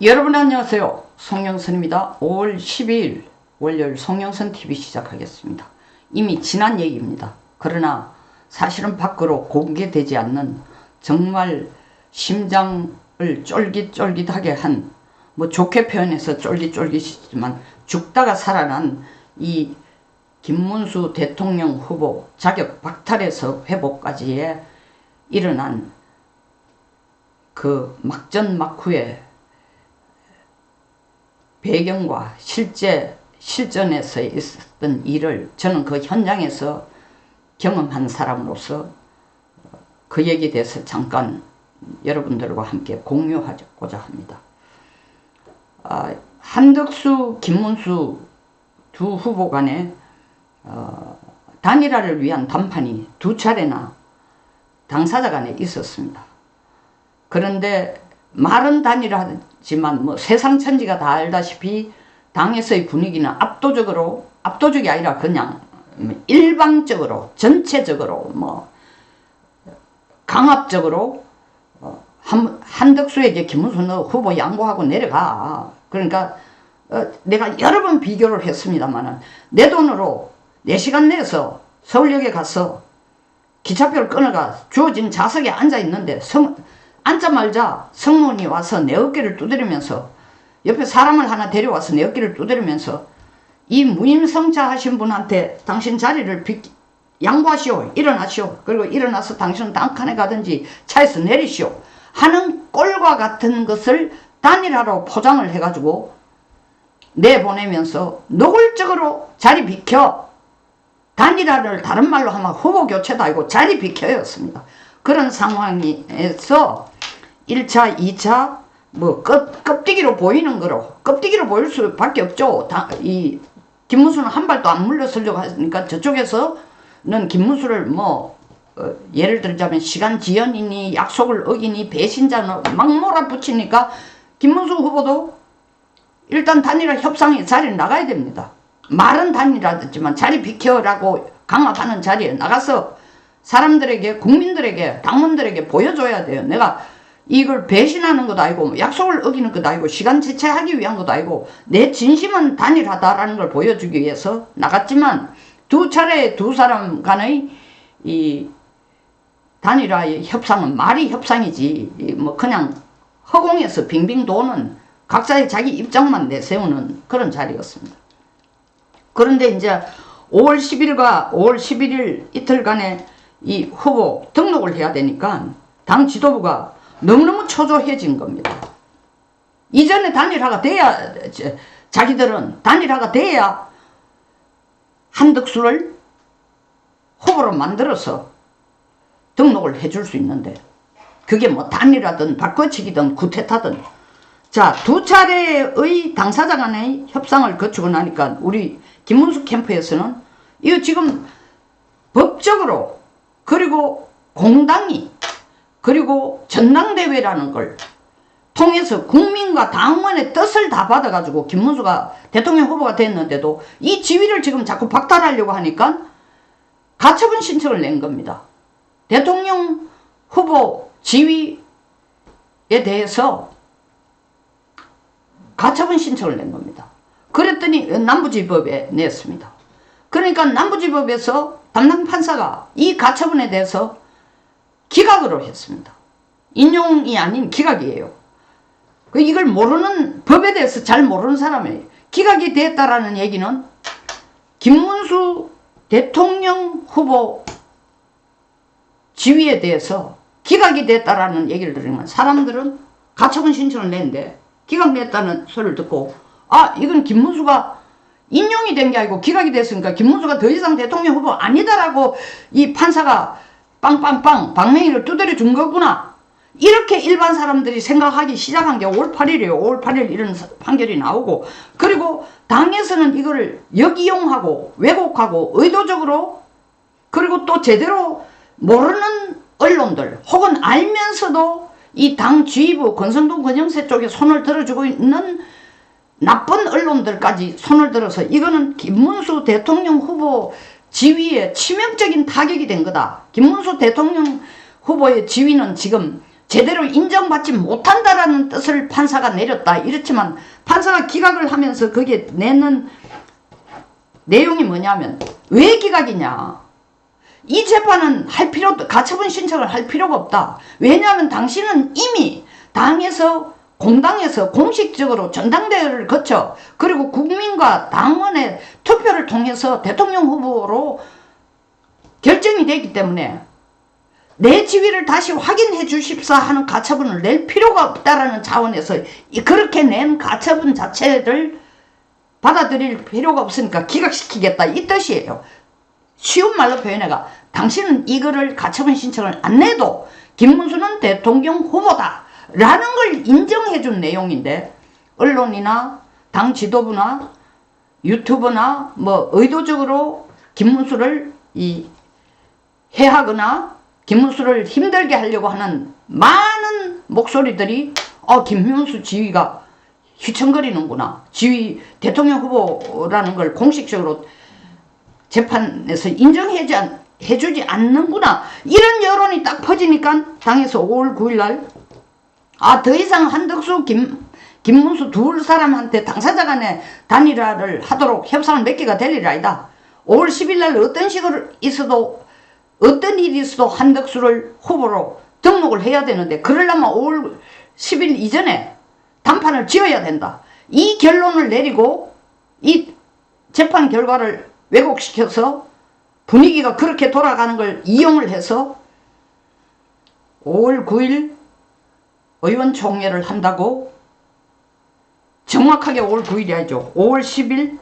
여러분 안녕하세요. 송영선입니다. 5월 12일 월요일 송영선TV 시작하겠습니다. 이미 지난 얘기입니다. 그러나 사실은 밖으로 공개되지 않는 정말 심장을 쫄깃쫄깃하게 한, 좋게 표현해서 쫄깃쫄깃이지만 죽다가 살아난 이 김문수 대통령 후보 자격 박탈에서 회복까지에 일어난 그 막전막후의 배경과 실전에서 있었던 일을 저는 그 현장에서 경험한 사람으로서 그 얘기에 대해서 잠깐 여러분들과 함께 공유하고자 합니다. 한덕수, 김문수 두 후보 간에 단일화를 위한 담판이 두 차례나 당사자 간에 있었습니다. 그런데 말은 단일화지만 세상천지가 다 알다시피 당에서의 분위기는 압도적이 아니라 그냥 일방적으로 전체적으로 강압적으로 한덕수에게 김문수 너 후보 양보하고 내려가. 그러니까 내가 여러 번 비교를 했습니다만 내 돈으로 4시간 내에서 서울역에 가서 기차표를 끊어가 주어진 좌석에 앉아있는데 앉자마자 성문이 와서 내 어깨를 두드리면서 옆에 사람을 하나 데려와서 내 어깨를 두드리면서 이 무임승차하신 분한테 당신 자리를 양보하시오. 일어나시오. 그리고 일어나서 당신은 다음 칸에 가든지 차에서 내리시오 하는 꼴과 같은 것을 단일화로 포장을 해가지고 내보내면서 노골적으로 자리 비켜, 단일화를 다른 말로 하면 후보 교체도 아니고 자리 비켜였습니다. 그런 상황에서 1차, 2차 껍데기로 보이는 거로 껍데기로 보일 수밖에 없죠. 이 김문수는 한 발도 안 물러서려고 하니까 저쪽에서는 김문수를 예를 들자면 시간 지연이니 약속을 어기니 배신자는 막 몰아붙이니까 김문수 후보도 일단 단일화 협상에 자리에 나가야 됩니다. 말은 단일화였지만 자리 비켜라고 강압하는 자리에 나가서 사람들에게, 국민들에게, 당원들에게 보여줘야 돼요. 내가 이걸 배신하는 것도 아니고 약속을 어기는 것도 아니고 시간 지체하기 위한 것도 아니고 내 진심은 단일하다라는 걸 보여주기 위해서 나갔지만 두 차례 두 사람 간의 이 단일화의 협상은 말이 협상이지 그냥 허공에서 빙빙 도는 각자의 자기 입장만 내세우는 그런 자리였습니다. 그런데 이제 5월 10일과 5월 11일 이틀간의 이 후보 등록을 해야 되니까 당 지도부가 너무너무 초조해진 겁니다. 이전에 단일화가 돼야, 자기들은 단일화가 돼야 한덕수를 후보로 만들어서 등록을 해줄 수 있는데 그게 단일화든 바꿔치기든 구태타든 자, 두 차례의 당사자 간의 협상을 거치고 나니까 우리 김문수 캠프에서는 이거 지금 법적으로 그리고 공당이 그리고 전당대회라는 걸 통해서 국민과 당원의 뜻을 다 받아가지고 김문수가 대통령 후보가 됐는데도 이 지위를 지금 자꾸 박탈하려고 하니까 가처분 신청을 낸 겁니다. 대통령 후보 지위에 대해서 가처분 신청을 낸 겁니다. 그랬더니 남부지법에 냈습니다. 그러니까 남부지법에서 담당 판사가 이 가처분에 대해서 기각으로 했습니다. 인용이 아닌 기각이에요. 이걸 모르는, 법에 대해서 잘 모르는 사람이에요. 기각이 됐다라는 얘기는 김문수 대통령 후보 지위에 대해서 기각이 됐다라는 얘기를 들으면 사람들은 가처분 신청을 냈는데 기각됐다는 소리를 듣고 이건 김문수가 인용이 된 게 아니고 기각이 됐으니까 김문수가 더 이상 대통령 후보 아니다라고 이 판사가 빵빵빵 방맹이를 두드려 준 거구나. 이렇게 일반 사람들이 생각하기 시작한 게 5월 8일이에요. 5월 8일 이런 판결이 나오고 그리고 당에서는 이거를 역이용하고 왜곡하고 의도적으로 그리고 또 제대로 모르는 언론들 혹은 알면서도 이 당 지휘부 권성동 권영세 쪽에 손을 들어주고 있는 나쁜 언론들까지 손을 들어서 이거는 김문수 대통령 후보 지위에 치명적인 타격이 된 거다. 김문수 대통령 후보의 지위는 지금 제대로 인정받지 못한다라는 뜻을 판사가 내렸다. 이렇지만 판사가 기각을 하면서 거기에 내는 내용이 뭐냐면 왜 기각이냐. 이 재판은 가처분 신청을 할 필요가 없다. 왜냐하면 당신은 이미 당에서 공당에서 공식적으로 전당대회를 거쳐 그리고 국민과 당원의 투표를 통해서 대통령 후보로 결정이 되기 때문에 내 지위를 다시 확인해 주십사 하는 가처분을 낼 필요가 없다라는 차원에서 그렇게 낸 가처분 자체를 받아들일 필요가 없으니까 기각시키겠다 이 뜻이에요. 쉬운 말로 표현해가 당신은 이거를 가처분 신청을 안 내도 김문수는 대통령 후보다 라는 걸 인정해 준 내용인데 언론이나 당 지도부나 유튜브나 뭐 의도적으로 김문수를 해하거나 김문수를 힘들게 하려고 하는 많은 목소리들이 김문수 지위가 휘청거리는구나. 지위 대통령 후보라는 걸 공식적으로 재판에서 인정해주지 않는구나. 이런 여론이 딱 퍼지니까 당에서 5월 9일 날 더 이상 한덕수 김문수 둘 사람한테 당사자 간에 단일화를 하도록 협상을 맺기가 될 일 아니다. 5월 10일 날 어떤 일이 있어도 한덕수를 후보로 등록을 해야 되는데 그러려면 5월 10일 이전에 단판을 지어야 된다. 이 결론을 내리고 이 재판 결과를 왜곡시켜서 분위기가 그렇게 돌아가는 걸 이용을 해서 5월 9일 의원총회를 한다고 정확하게 5월 9일이 아니죠. 5월 10일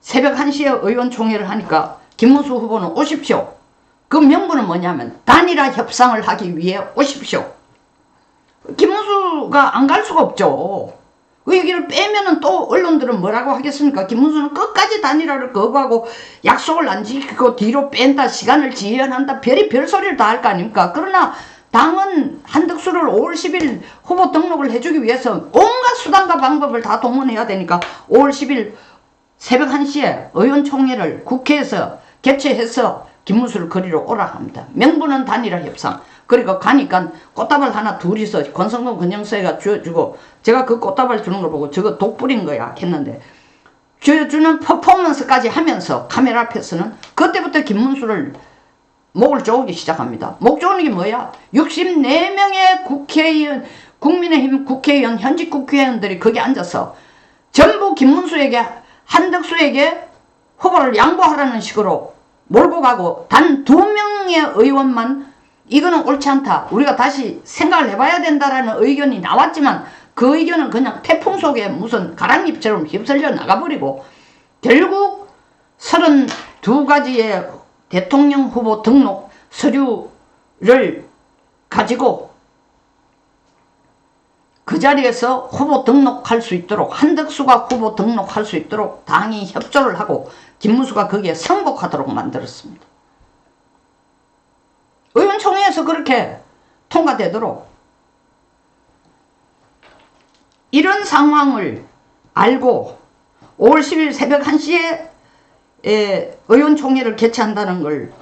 새벽 1시에 의원총회를 하니까 김문수 후보는 오십시오. 그 명분은 뭐냐면 단일화 협상을 하기 위해 오십시오. 김문수가 안 갈 수가 없죠. 그 얘기를 빼면은 또 언론들은 뭐라고 하겠습니까? 김문수는 끝까지 단일화를 거부하고 약속을 안 지키고 뒤로 뺀다, 시간을 지연한다, 별소리를 다 할 거 아닙니까? 그러나 당은 한덕수를 5월 10일 후보 등록을 해주기 위해서 온갖 수단과 방법을 다 동원해야 되니까 5월 10일 새벽 1시에 의원총회를 국회에서 개최해서 김문수를 거리로 오라 합니다. 명분은 단일화 협상. 그리고 가니까 꽃다발 하나 둘이서 권성동 권영서가 쥐어주고 제가 그 꽃다발 주는 걸 보고 저거 독 뿌린 거야 했는데 쥐어주는 퍼포먼스까지 하면서 카메라 앞에서는 그때부터 김문수를 목을 조우기 시작합니다. 목 조우는 게 뭐야? 64명의 국회의원, 국민의힘 국회의원, 현직 국회의원들이 거기 앉아서 전부 김문수에게 한덕수에게 후보를 양보하라는 식으로 몰고 가고 단 2명의 의원만 이거는 옳지 않다. 우리가 다시 생각을 해봐야 된다라는 의견이 나왔지만 그 의견은 그냥 태풍 속에 무슨 가랑잎처럼 휩쓸려 나가버리고 결국 32가지의 대통령 후보 등록 서류를 가지고 그 자리에서 후보 등록할 수 있도록 한덕수가 후보 등록할 수 있도록 당이 협조를 하고 김문수가 거기에 승복하도록 만들었습니다. 의원총회에서 그렇게 통과되도록 이런 상황을 알고 5월 10일 새벽 1시에 의원총회를 개최한다는 걸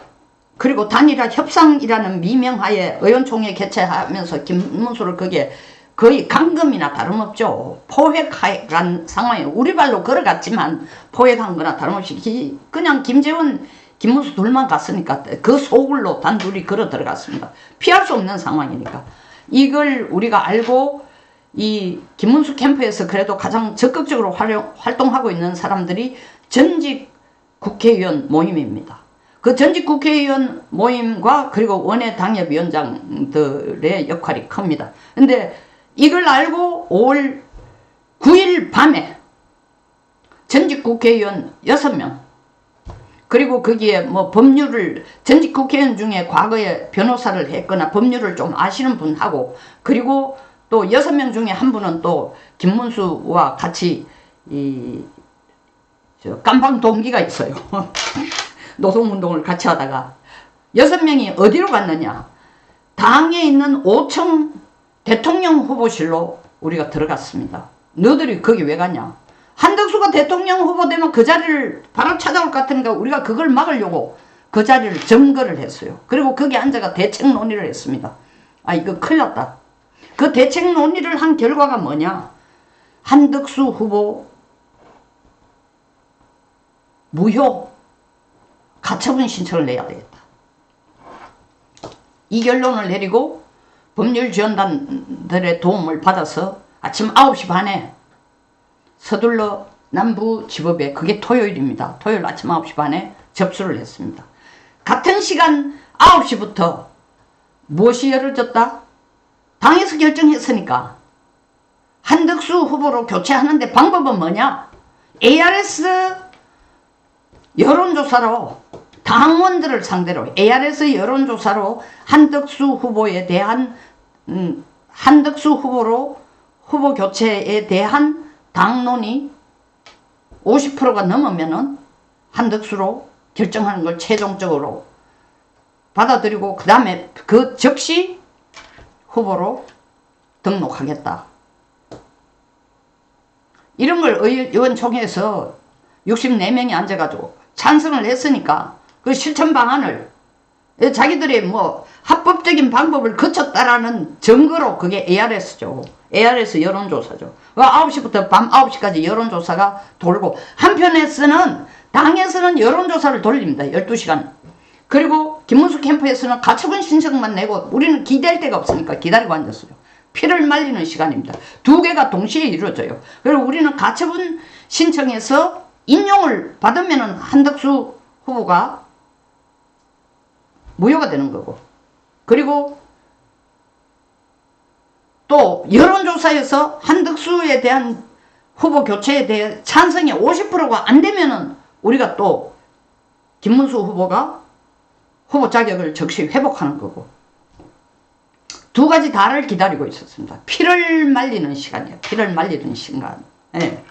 그리고 단일화 협상이라는 미명하에 의원총회 개최하면서 김문수를 거기에 거의 감금이나 다름없죠. 포획한 상황에 우리 발로 걸어갔지만 포획한 거나 다름없이 그냥 김재원 김문수 둘만 갔으니까 그 소굴로 단둘이 걸어 들어갔습니다. 피할 수 없는 상황이니까 이걸 우리가 알고 이 김문수 캠프에서 그래도 가장 적극적으로 활동하고 있는 사람들이 전직 국회의원 모임입니다. 그 전직 국회의원 모임과 그리고 원외 당협위원장들의 역할이 큽니다. 근데 이걸 알고 5월 9일 밤에 전직 국회의원 6명 그리고 거기에 뭐 법률을 전직 국회의원 중에 과거에 변호사를 했거나 법률을 좀 아시는 분하고 그리고 또 6명 중에 한 분은 또 김문수와 같이 깜방 동기가 있어요. 노동운동을 같이 하다가 6명이 어디로 갔느냐. 당에 있는 5층 대통령 후보실로 우리가 들어갔습니다. 너희들이 거기 왜 갔냐. 한덕수가 대통령 후보 되면 그 자리를 바로 찾아올 것 같으니까 우리가 그걸 막으려고 그 자리를 점거를 했어요. 그리고 거기 앉아가 대책 논의를 했습니다. 이거 큰일 났다. 그 대책 논의를 한 결과가 뭐냐? 한덕수 후보 무효 가처분 신청을 내야 되겠다. 이 결론을 내리고 법률지원단들의 도움을 받아서 아침 9시 반에 서둘러 남부지법에, 그게 토요일입니다. 토요일 아침 9시 반에 접수를 했습니다. 같은 시간 9시부터 무엇이 열어졌다? 당에서 결정했으니까 한덕수 후보로 교체하는데 방법은 뭐냐? ARS 여론조사로, 당원들을 상대로 ARS 여론조사로 한덕수 후보에 대한 한덕수 후보로 후보 교체에 대한 당론이 50%가 넘으면은 한덕수로 결정하는 걸 최종적으로 받아들이고 그 다음에 그 즉시 후보로 등록하겠다. 이런 걸 의원총회에서 64명이 앉아가지고 찬성을 했으니까 그 실천 방안을 자기들의 뭐 합법적인 방법을 거쳤다라는 증거로, 그게 ARS죠. ARS 여론조사죠. 9시부터 밤 9시까지 여론조사가 돌고, 한편에서는 당에서는 여론조사를 돌립니다. 12시간. 그리고 김문수 캠프에서는 가처분 신청만 내고, 우리는 기다릴 데가 없으니까 기다리고 앉았어요. 피를 말리는 시간입니다. 두 개가 동시에 이루어져요. 그리고 우리는 가처분 신청해서 인용을 받으면은 한덕수 후보가 무효가 되는 거고, 그리고 또 여론조사에서 한덕수에 대한 후보 교체에 대해 찬성이 50%가 안 되면은 우리가 또 김문수 후보가 후보 자격을 즉시 회복하는 거고, 두 가지 다를 기다리고 있었습니다. 피를 말리는 시간이에요. 피를 말리는 시간. 네.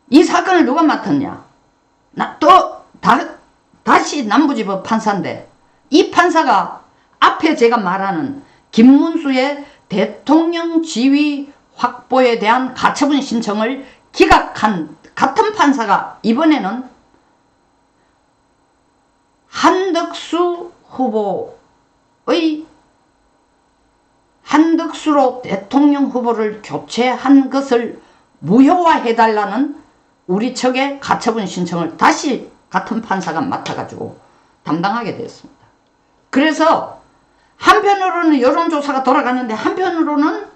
이 사건을 누가 맡았냐? 다시 남부지법 판사인데, 이 판사가 앞에 제가 말하는 김문수의 대통령 지위 확보에 대한 가처분 신청을 기각한 같은 판사가 이번에는 한덕수 후보의 한덕수로 대통령 후보를 교체한 것을 무효화해달라는 우리 측의 가처분 신청을 다시 같은 판사가 맡아가지고 담당하게 되었습니다. 그래서 한편으로는 여론조사가 돌아가는데, 한편으로는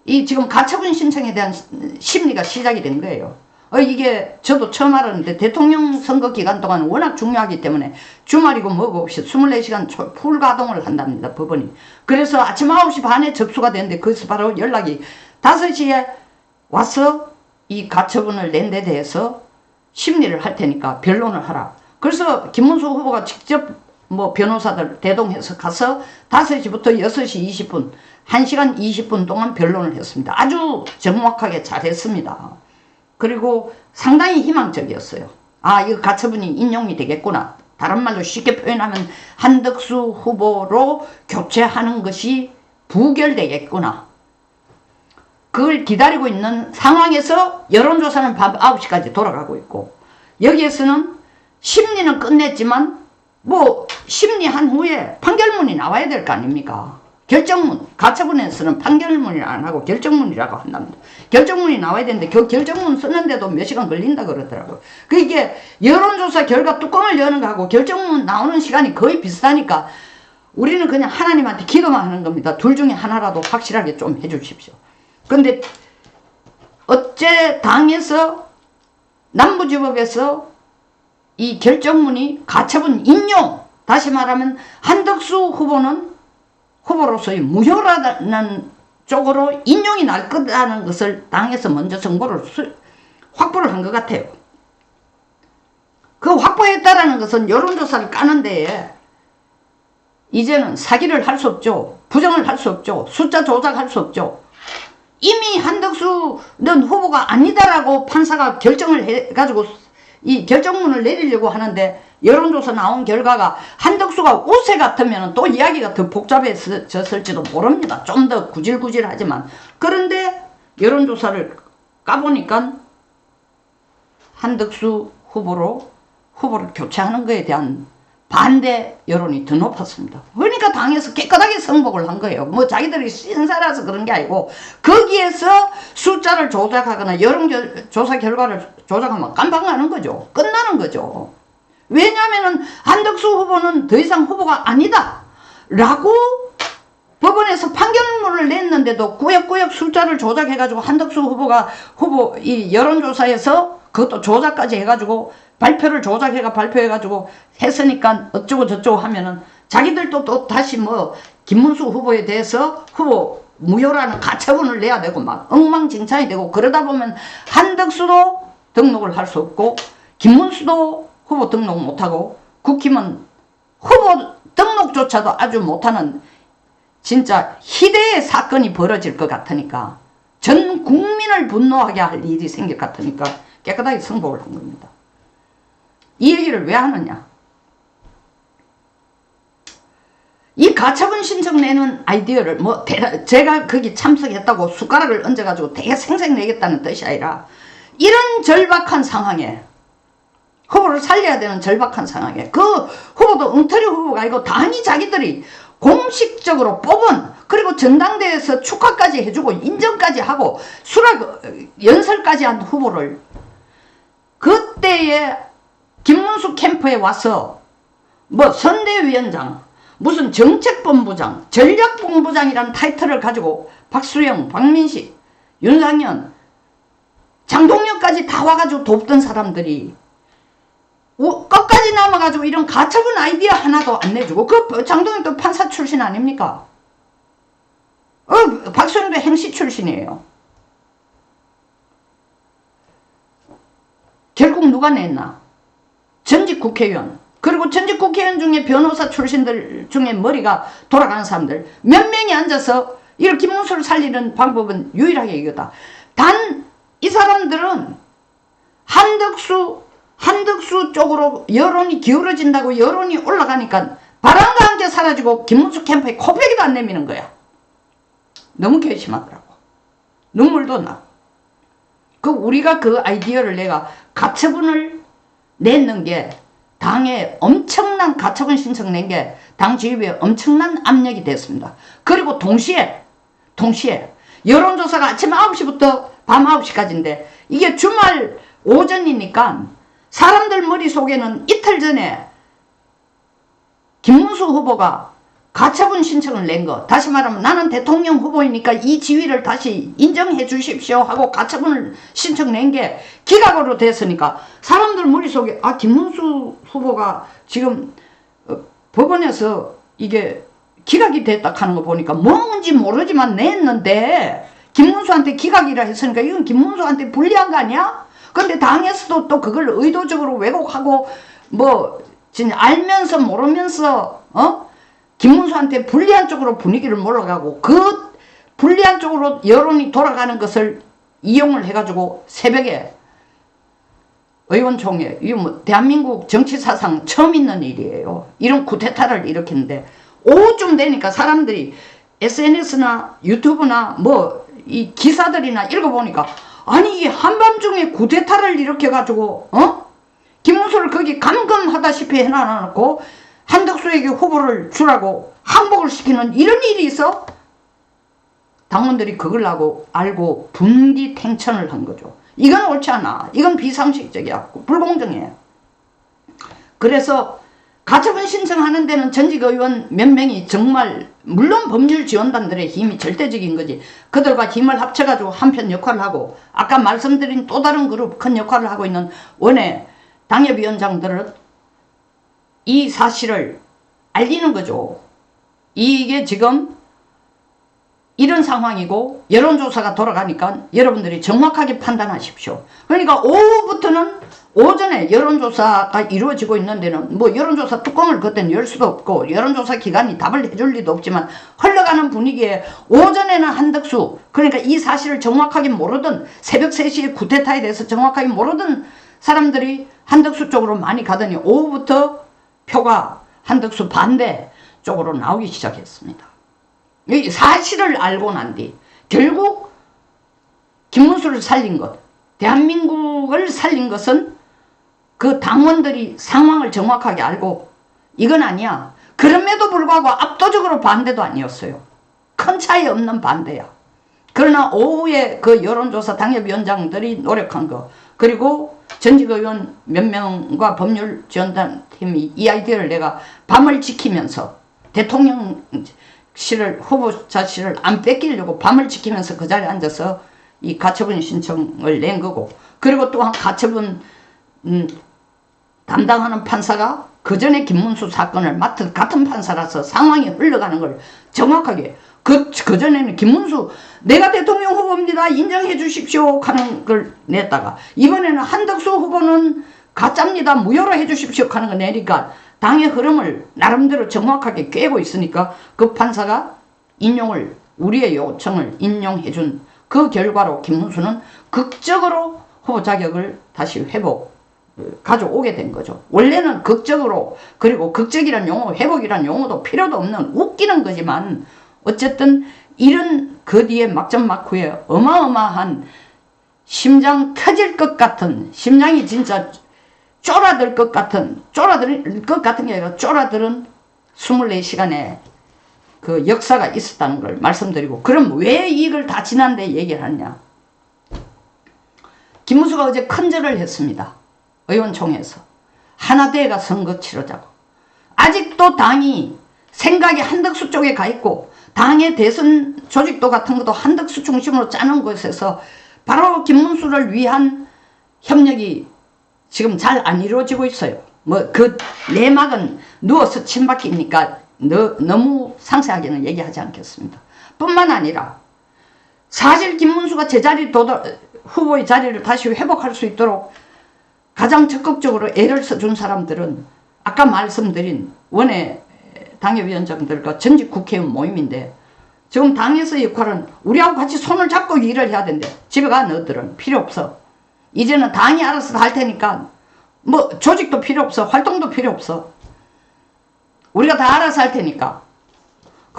이 지금 가처분 신청에 대한 심리가 시작이 된 거예요. 이게 저도 처음 알았는데, 대통령 선거 기간 동안 워낙 중요하기 때문에 주말이고 뭐고 없이 24시간 풀 가동을 한답니다, 법원이. 그래서 아침 9시 반에 접수가 됐는데, 거기서 바로 연락이 5시에 와서 이 가처분을 낸 데 대해서 심리를 할 테니까 변론을 하라. 그래서 김문수 후보가 직접 뭐 변호사들 대동해서 가서 5시부터 6시 20분 1시간 20분 동안 변론을 했습니다. 아주 정확하게 잘했습니다. 그리고 상당히 희망적이었어요. 아, 이거 가처분이 인용이 되겠구나. 다른 말로 쉽게 표현하면 한덕수 후보로 교체하는 것이 부결되겠구나. 그걸 기다리고 있는 상황에서 여론조사는 밤 9시까지 돌아가고 있고, 여기에서는 심리는 끝냈지만 뭐 심리한 후에 판결문이 나와야 될 거 아닙니까? 결정문, 가처분에서는 판결문이 안 하고 결정문이라고 한답니다. 결정문이 나와야 되는데 그 결정문 쓰는데도 몇 시간 걸린다 그러더라고요. 그게 여론조사 결과 뚜껑을 여는 거하고 결정문 나오는 시간이 거의 비슷하니까 우리는 그냥 하나님한테 기도만 하는 겁니다. 둘 중에 하나라도 확실하게 좀 해주십시오. 근데 어째 당에서 남부지법에서 이 결정문이 가처분 인용, 다시 말하면 한덕수 후보는 후보로서의 무효라는 쪽으로 인용이 날 거라는 것을 당에서 먼저 정보를 확보를 한 것 같아요. 그 확보했다라는 것은 여론조사를 까는 데에 이제는 사기를 할 수 없죠. 부정을 할 수 없죠. 숫자 조작할 수 없죠. 이미 한덕수는 후보가 아니다라고 판사가 결정을 해가지고 이 결정문을 내리려고 하는데, 여론조사 나온 결과가 한덕수가 우세 같으면 또 이야기가 더 복잡해졌을지도 모릅니다. 좀 더 구질구질하지만. 그런데 여론조사를 까보니까 한덕수 후보를 교체하는 것에 대한 반대 여론이 더 높았습니다. 그러니까 당에서 깨끗하게 승복을 한 거예요. 뭐 자기들이 신사라서 그런 게 아니고 거기에서 숫자를 조작하거나 여론조사 결과를 조작하면 깜빡하는 거죠. 끝나는 거죠. 왜냐하면 한덕수 후보는 더 이상 후보가 아니다 라고 법원에서 판결문을 냈는데도 꾸역꾸역 숫자를 조작해가지고 한덕수 후보가 이 여론조사에서 그것도 조작까지 해가지고 발표를 조작해가 발표해가지고 했으니까 어쩌고 저쩌고 하면은 자기들도 또 다시 뭐 김문수 후보에 대해서 후보 무효라는 가처분을 내야 되고 막 엉망진창이 되고 그러다 보면 한덕수도 등록을 할 수 없고 김문수도 후보 등록 못하고 국힘은 후보 등록조차도 아주 못하는 진짜 희대의 사건이 벌어질 것 같으니까 전 국민을 분노하게 할 일이 생길 것 같으니까 깨끗하게 승복을 한 겁니다. 이 얘기를 왜 하느냐. 이 가처분 신청 내는 아이디어를 뭐 제가 거기 참석했다고 숟가락을 얹어가지고 되게 생생 내겠다는 뜻이 아니라 이런 절박한 상황에 후보를 살려야 되는 절박한 상황에 그 후보도 엉터리 후보가 아니고 당이 자기들이 공식적으로 뽑은 그리고 전당대회에서 축하까지 해주고 인정까지 하고 수락 연설까지 한 후보를 그때에 김문수 캠프에 와서 뭐 선대위원장 무슨 정책본부장 전략본부장이라는 타이틀을 가지고 박수영 박민식 윤상현 장동혁까지 다 와가지고 돕던 사람들이 끝까지 남아가지고 이런 가처분 아이디어 하나도 안 내주고 그 장동혁도 판사 출신 아닙니까? 박수영도 행시 출신이에요. 결국 누가 냈나? 전직 국회의원 그리고 전직 국회의원 중에 변호사 출신들 중에 머리가 돌아가는 사람들 몇 명이 앉아서 이런 김문수를 살리는 방법은 유일하게 이거다. 단 이 사람들은 한덕수 쪽으로 여론이 기울어진다고 여론이 올라가니까 바람과 함께 사라지고 김문수 캠프에 코빼기도 안 내미는 거야. 너무 괘씸하더라고. 눈물도 나. 우리가 그 아이디어를 내가 가처분을 냈는 게 당에 엄청난 가처분 신청 낸 게 당 지휘부에 엄청난 압력이 됐습니다. 그리고 동시에 여론조사가 아침 9시부터 밤 9시까지인데 이게 주말 오전이니까 사람들 머릿속에는 이틀 전에 김문수 후보가 가처분 신청을 낸 거 다시 말하면 나는 대통령 후보이니까 이 지위를 다시 인정해 주십시오 하고 가처분을 신청 낸 게 기각으로 됐으니까 사람들 머릿속에 김문수 후보가 지금 법원에서 이게 기각이 됐다 하는 거 보니까 뭔지 모르지만 냈는데 김문수한테 기각이라 했으니까 이건 김문수한테 불리한 거 아니야? 근데 당에서도 또 그걸 의도적으로 왜곡하고 뭐 진짜 알면서 모르면서 김문수한테 불리한 쪽으로 분위기를 몰아가고 그 불리한 쪽으로 여론이 돌아가는 것을 이용을 해가지고 새벽에 의원총회 이거 뭐 대한민국 정치사상 처음 있는 일이에요. 이런 쿠데타를 일으켰는데 오후쯤 되니까 사람들이 SNS나 유튜브나 뭐 이 기사들이나 읽어보니까 아니 이게 한밤중에 쿠데타를 일으켜가지고 김문수를 거기 감금하다시피 해놔놓고 한덕수에게 후보를 주라고 항복을 시키는 이런 일이 있어? 당원들이 그걸 알고 분기탱천을 한 거죠. 이건 옳지 않아. 이건 비상식적이야. 불공정해. 그래서 가처분 신청하는 데는 전직 의원 몇 명이 정말 물론 법률지원단들의 힘이 절대적인 거지. 그들과 힘을 합쳐가지고 한편 역할을 하고 아까 말씀드린 또 다른 그룹 큰 역할을 하고 있는 원외 당협위원장들은 이 사실을 알리는 거죠. 이게 지금 이런 상황이고 여론조사가 돌아가니까 여러분들이 정확하게 판단하십시오. 그러니까 오후부터는 오전에 여론조사가 이루어지고 있는 데는 뭐 여론조사 뚜껑을 그때는 열 수도 없고 여론조사 기관이 답을 해줄 리도 없지만 흘러가는 분위기에 오전에는 한덕수 그러니까 이 사실을 정확하게 모르던 새벽 3시에 쿠데타에 대해서 정확하게 모르던 사람들이 한덕수 쪽으로 많이 가더니 오후부터 표가 한덕수 반대 쪽으로 나오기 시작했습니다. 이 사실을 알고 난 뒤 결국 김문수를 살린 것 대한민국을 살린 것은 그 당원들이 상황을 정확하게 알고 이건 아니야. 그럼에도 불구하고 압도적으로 반대도 아니었어요. 큰 차이 없는 반대야. 그러나 오후에 그 여론조사 당협위원장들이 노력한 거, 그리고 전직 의원 몇 명과 법률지원단팀이 이 아이디어를 내가 밤을 지키면서 대통령실을, 후보자실을 안 뺏기려고 밤을 지키면서 그 자리에 앉아서 이 가처분 신청을 낸 거고, 그리고 또한 가처분 담당하는 판사가 그 전에 김문수 사건을 맡은 같은 판사라서 상황이 흘러가는 걸 정확하게, 그 전에는 김문수 내가 대통령 후보입니다 인정해 주십시오 하는 걸 냈다가, 이번에는 한덕수 후보는 가짜입니다 무효로 해 주십시오 하는 거 내니까 당의 흐름을 나름대로 정확하게 꿰고 있으니까 그 판사가 인용을, 우리의 요청을 인용해 준 그 결과로 김문수는 극적으로 후보 자격을 다시 가져오게 된 거죠. 원래는 극적으로, 그리고 극적이란 용어, 회복이란 용어도 필요도 없는 웃기는 거지만, 어쨌든 이런 그 뒤에 막전막후에 어마어마한 심장 터질 것 같은, 심장이 진짜 쫄아들 것 같은 게 아니라 쫄아들은 24시간의 그 역사가 있었다는 걸 말씀드리고, 그럼 왜 이걸 다 지난데 얘기를 하냐. 김문수가 어제 큰절을 했습니다. 의원총회에서. 하나대회가 선거 치르자고. 아직도 당이 생각이 한덕수 쪽에 가 있고, 당의 대선 조직도 같은 것도 한덕수 중심으로 짜는 곳에서 바로 김문수를 위한 협력이 지금 잘 안 이루어지고 있어요. 뭐 그 내막은 누워서 침박이니까 너무 상세하게는 얘기하지 않겠습니다. 뿐만 아니라 사실 김문수가 제자리 후보의 자리를 다시 회복할 수 있도록 가장 적극적으로 애를 써준 사람들은 아까 말씀드린 원외 당협위원장들과 전직 국회의원 모임인데, 지금 당에서의 역할은 우리하고 같이 손을 잡고 일을 해야 된대. 집에 가 너희들은 필요 없어. 이제는 당이 알아서 다 할 테니까 뭐 조직도 필요 없어. 활동도 필요 없어. 우리가 다 알아서 할 테니까.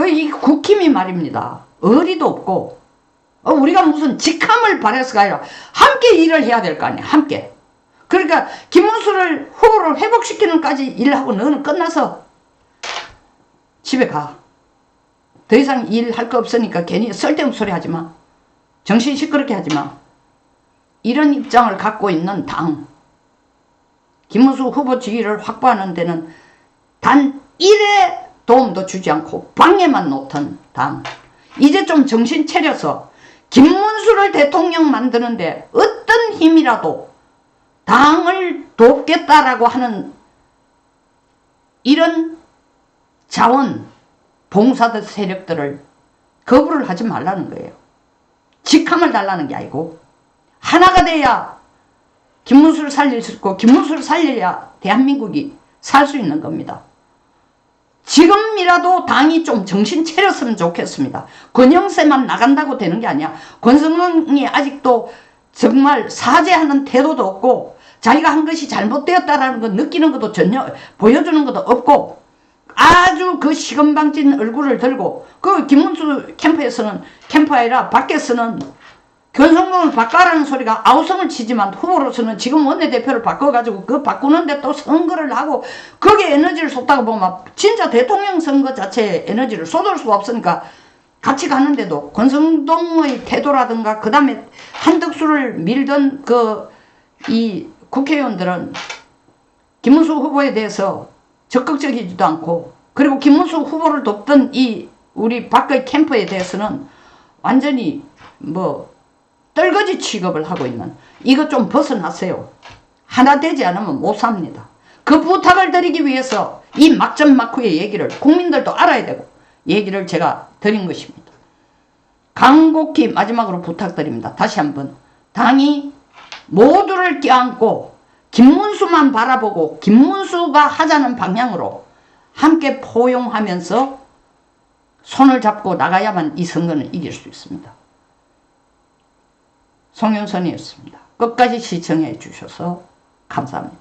이 국힘이 말입니다. 의리도 없고, 우리가 무슨 직함을 바래서가 아니라 함께 일을 해야 될 거 아니야. 함께. 그러니까 김문수를 후보를 회복시키는까지 일하고 너는 끝나서 집에 가. 더 이상 일할 거 없으니까 괜히 쓸데없는 소리 하지 마. 정신 시끄럽게 하지 마. 이런 입장을 갖고 있는 당, 김문수 후보 지위를 확보하는 데는 단 1의 도움도 주지 않고 방해만 놓던 당, 이제 좀 정신 차려서 김문수를 대통령 만드는데 어떤 힘이라도 당을 돕겠다라고 하는 이런 자원 봉사들 세력들을 거부를 하지 말라는 거예요. 직함을 달라는 게 아니고, 하나가 돼야 김문수를 살릴 수 있고, 김문수를 살려야 대한민국이 살 수 있는 겁니다. 지금이라도 당이 좀 정신 차렸으면 좋겠습니다. 권영세만 나간다고 되는 게 아니야. 권성동이 아직도 정말 사죄하는 태도도 없고, 자기가 한 것이 잘못되었다라는 거 느끼는 것도 전혀 보여주는 것도 없고, 아주 그 시건방진 얼굴을 들고, 그 김문수 캠프 아니라 밖에서는 권성동을 바꿔라는 소리가 아우성을 치지만, 후보로서는 지금 원내대표를 바꿔가지고 그 바꾸는데 또 선거를 하고 거기에 에너지를 쏟다가 보면 진짜 대통령 선거 자체에 에너지를 쏟을 수가 없으니까 같이 가는데도 권성동의 태도라든가 그 다음에 한덕수를 밀던 이 국회의원들은 김문수 후보에 대해서 적극적이지도 않고, 그리고 김문수 후보를 돕던 이 우리 밖의 캠프에 대해서는 완전히 떨거지 취급을 하고 있는, 이거 좀 벗어나세요. 하나 되지 않으면 못 삽니다. 그 부탁을 드리기 위해서 이 막전막후의 얘기를 국민들도 알아야 되고 얘기를 제가 드린 것입니다. 간곡히 마지막으로 부탁드립니다. 다시 한번 당이 모두를 껴안고 김문수만 바라보고 김문수가 하자는 방향으로 함께 포용하면서 손을 잡고 나가야만 이 선거는 이길 수 있습니다. 송영선이었습니다. 끝까지 시청해 주셔서 감사합니다.